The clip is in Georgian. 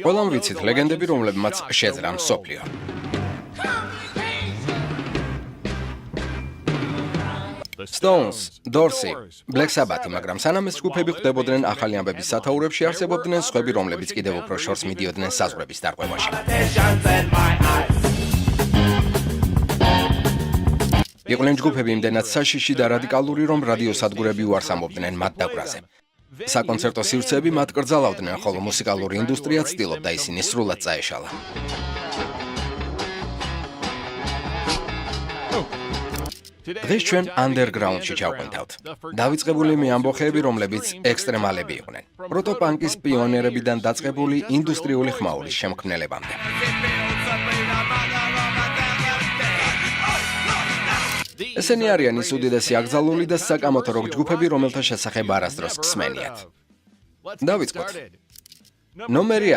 ყველამ ვიცით ლეგენდები, რომლებმაც შეძრა მსოფლიო. Stones, Dorsey, Black Sabbath, მაგრამ სანამ ეს ჯგუფები ხვდებოდნენ ახალი ამბების სათაურებში, არსებობდნენ სხვები, რომლებიც კიდევ უფრო შორს მიდიოდნენ საზღვრების დარღვევაში. იყვნენ ჯგუფები იმდენად საშიში და რადიკალური, რომ რადიოსადგურები უარს ამბობდნენ მათ დაკვრაზე. საკონცერტო სივრცეები მათ კრძალავდნენ, ხოლო მუსიკალური ინდუსტრია ცდილობდა ისინი სრულად წაეშალა. დღეს ჩვენ underground-ში ჩავყვინთავთ. დავიწყებული მე ამბოხეები, რომლებიც ექსტრემალები იყვნენ. პროტოპანკის პიონერებიდან დაწყებული ინდუსტრიული ხმაურის შემქმნელებამდე. ესენი არიან ის უდიდესი აკრძალული და საკამათო როკ ჯგუფები, რომელთა შესახებ არასდროს გსმენიათ. დავიწყოთ. ნომერი